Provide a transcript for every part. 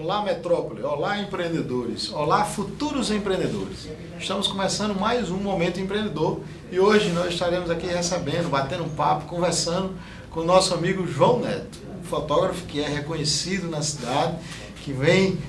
Olá, Metrópole. Olá, empreendedores. Olá, futuros empreendedores. Estamos começando mais um Momento Empreendedor e hoje nós estaremos aqui recebendo, batendo um papo, conversando com o nosso amigo João Neto, um fotógrafo que é reconhecido na cidade, que vem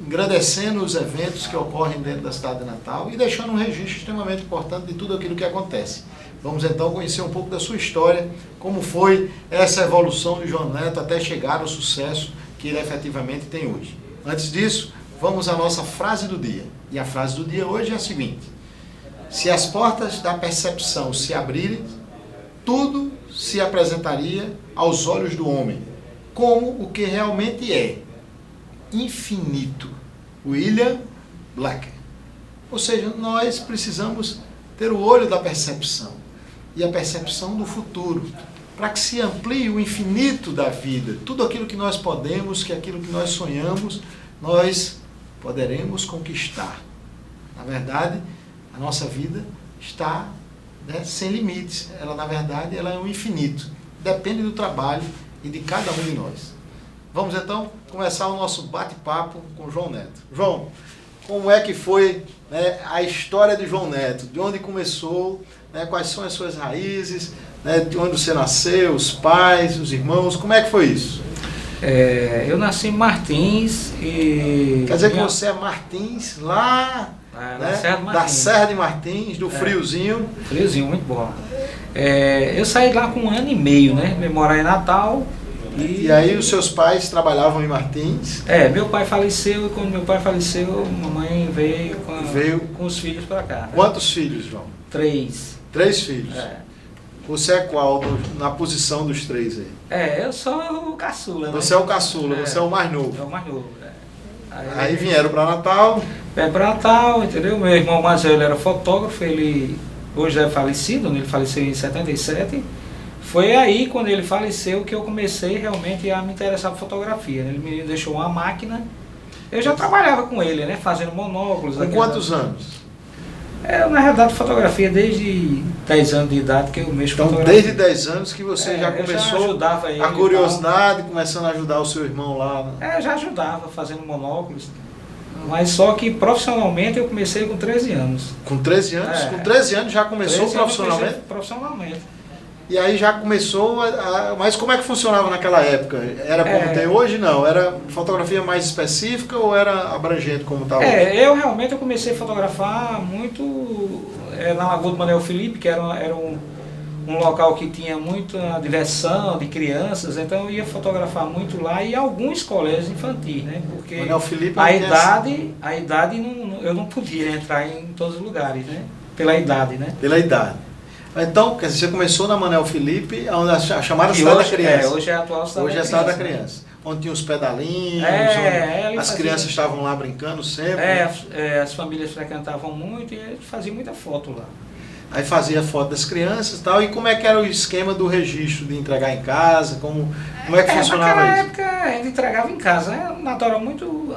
engrandecendo os eventos que ocorrem dentro da cidade de Natal e deixando um registro extremamente importante de tudo aquilo que acontece. Vamos então conhecer um pouco da sua história, como foi essa evolução de João Neto até chegar ao sucesso que ele efetivamente tem hoje. Antes disso, vamos à nossa frase do dia. E a frase do dia hoje é a seguinte: se as portas da percepção se abrirem, tudo se apresentaria aos olhos do homem, como o que realmente é, infinito. William Blacker. Ou seja, nós precisamos ter o olho da percepção e a percepção do futuro, para que se amplie o infinito da vida. Tudo aquilo que nós podemos, que aquilo que nós sonhamos, nós poderemos conquistar. Na verdade, a nossa vida está sem limites. Ela, na verdade, ela é um infinito. Depende do trabalho e de cada um de nós. Vamos então começar o nosso bate-papo com o João Neto. João, como é que foi a história de João Neto? De onde começou? Quais são as suas raízes? De onde você nasceu? Os pais, os irmãos? Como é que foi isso? Eu nasci em Martins e... Quer dizer que você é Martins, lá da Serra de Martins, do friozinho. Friozinho, muito bom. Eu saí lá com 1 ano e meio, Vim morar em Natal. E aí os seus pais trabalhavam em Martins? Meu pai faleceu e quando meu pai faleceu, mamãe veio com os filhos para cá. Quantos filhos, João? 3. 3 filhos? Você é qual na posição dos 3 aí? Eu sou o caçula. Você é o caçula, você é o mais novo. É o mais novo, Aí vieram para Natal? Para Natal, entendeu? Meu irmão mais velho era fotógrafo, ele hoje é falecido, ele faleceu em 77. Foi aí, quando ele faleceu, que eu comecei realmente a me interessar por fotografia. Ele me deixou uma máquina. Eu já trabalhava com ele, fazendo monóculos. Com quantos anos? Na realidade, fotografia desde 10 anos de idade que eu mexo com fotografia. Desde 10 anos que você já começou a curiosidade, começando a ajudar o seu irmão lá? Eu já ajudava, fazendo monóculos. Mas só que profissionalmente eu comecei com 13 anos. Com 13 anos? Com 13 anos já começou profissionalmente? Profissionalmente. E aí já começou, mas como é que funcionava naquela época? Era como tem hoje? Não? Era fotografia mais específica ou era abrangente como está hoje? Eu comecei a fotografar muito na Lagoa do Manuel Felipe, que era um local que tinha muita diversão de crianças, então eu ia fotografar muito lá e alguns colégios infantis, porque Manuel Felipe a idade eu não podia entrar em todos os lugares, pela idade, Pela idade. Então, quer dizer, você começou na Manuel Felipe, onde a chamada Cidade da Criança. Hoje é a atual Cidade da Criança. Hoje é a Cidade da Criança. Onde tinha os pedalinhos, onde as crianças estavam lá brincando sempre. As famílias frequentavam muito e a gente fazia muita foto lá. Aí fazia foto das crianças e tal. E como é que era o esquema do registro, de entregar em casa? Como é que funcionava naquela isso? Naquela época a gente entregava em casa. Natal era muito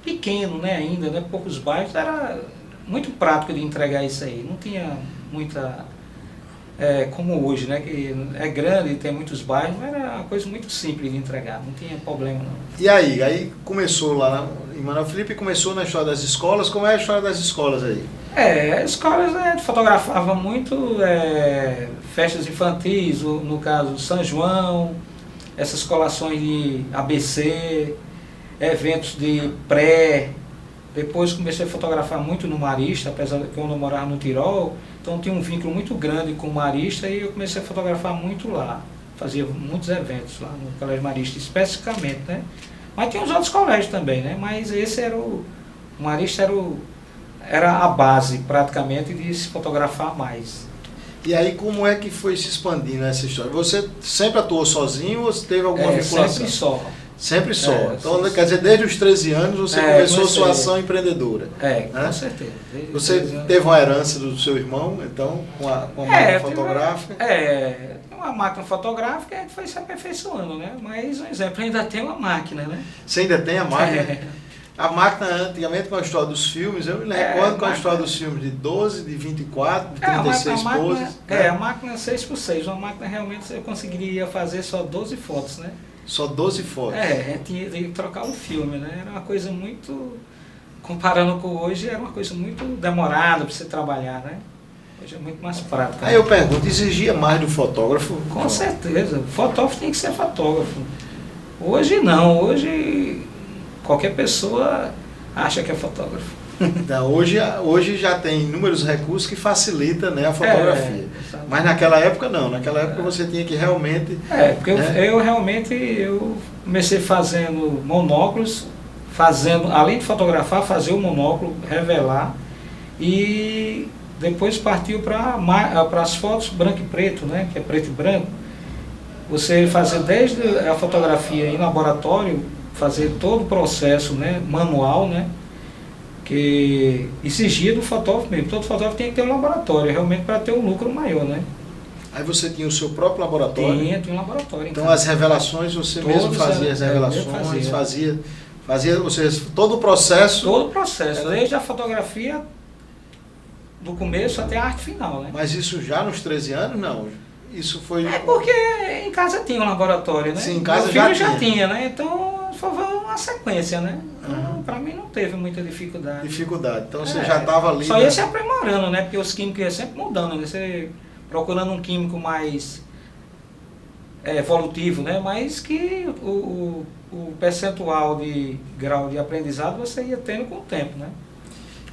pequeno, ainda, poucos bairros. Era muito prático de entregar isso aí. Não tinha muita... como hoje, que é grande, tem muitos bairros, mas era uma coisa muito simples de entregar, não tinha problema não. E aí começou lá em Manuel Felipe, começou na história das escolas. Como é a história das escolas aí? As escolas fotografava muito festas infantis, no caso São João, essas colações de ABC, eventos de pré. Depois comecei a fotografar muito no Marista, apesar de que eu não morava no Tirol, então tinha um vínculo muito grande com o Marista e eu comecei a fotografar muito lá. Fazia muitos eventos lá no Colégio Marista, especificamente, Mas tinha os outros colégios também, Mas esse era o Marista era a base, praticamente, de se fotografar mais. E aí como é que foi se expandindo essa história? Você sempre atuou sozinho ou você teve alguma vinculação? Sempre só. Sempre só. Então, quer dizer, desde os 13 anos você começou a sua ação empreendedora. Com certeza. Você teve uma herança do seu irmão, então, com a máquina fotográfica? Uma máquina fotográfica a gente foi se aperfeiçoando, Mas, um exemplo, ainda tem uma máquina, Você ainda tem a máquina? A máquina, antigamente, com a história dos filmes, eu me recordo com a história dos filmes de 12, de 24, de 36 poses. A máquina 6x6, uma máquina realmente eu conseguiria fazer só 12 fotos, né? Só 12 fotos? Tinha que trocar o filme, né? Era uma coisa muito, comparando com hoje, era uma coisa muito demorada para você trabalhar, né? Hoje é muito mais prático. Aí eu pergunto, exigia mais do fotógrafo? Com certeza, o fotógrafo tem que ser fotógrafo. Hoje não, hoje qualquer pessoa acha que é fotógrafo. Então, hoje já tem inúmeros recursos que facilitam, né, a fotografia. Mas naquela época não, naquela época você tinha que realmente... porque eu comecei fazendo monóculos, além de fotografar, fazer o monóculo, revelar, e depois partiu para as fotos branco e preto, né, que é preto e branco. Você fazer desde a fotografia em laboratório, fazer todo o processo, né, manual, né, que exigia do fotógrafo mesmo. Todo fotógrafo tem que ter um laboratório, realmente, para ter um lucro maior, né? Aí você tinha o seu próprio laboratório? Tinha um laboratório. Então as revelações, você mesmo fazia as revelações, fazia, ou seja, todo o processo... Todo o processo, desde a fotografia, do começo até a arte final, né? Mas isso já nos 13 anos, não? Isso foi... porque em casa tinha um laboratório, né? Sim, em casa já tinha, né? Então foi uma sequência, né? Então, para mim não teve muita dificuldade. Então você já estava ali... Só ia se aprimorando, né? Porque os químicos iam sempre mudando, né? Você procurando um químico mais evolutivo, né? Mas que o percentual de grau de aprendizado você ia tendo com o tempo, né?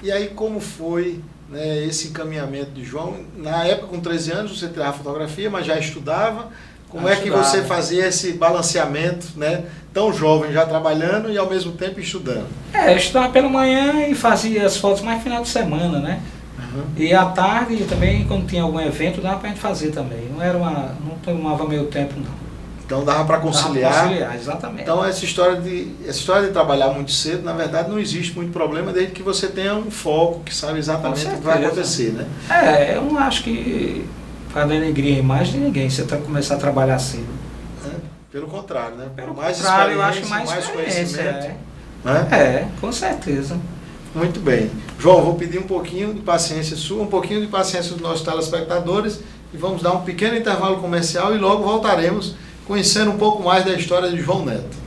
E aí como foi, né, esse encaminhamento de João? Na época, com 13 anos, você tirava fotografia, mas já estudava. Como é que você fazia esse balanceamento, né, tão jovem, já trabalhando e ao mesmo tempo estudando? Eu estudava pela manhã e fazia as fotos mais no final de semana, né? E à tarde também, quando tinha algum evento, dava pra gente fazer também. Não tomava meio tempo, não. Então dava para conciliar. Dava pra conciliar, exatamente. Então essa história de trabalhar muito cedo, na verdade, não existe muito problema desde que você tenha um foco, que sabe exatamente o que vai acontecer, né? Eu não acho que para denegrir a imagem de ninguém, você começar a trabalhar cedo. Pelo contrário, né? Pelo contrário, eu acho mais conhecimento. Com certeza. Muito bem. João, vou pedir um pouquinho de paciência sua, um pouquinho de paciência dos nossos telespectadores e vamos dar um pequeno intervalo comercial e logo voltaremos conhecendo um pouco mais da história de João Neto.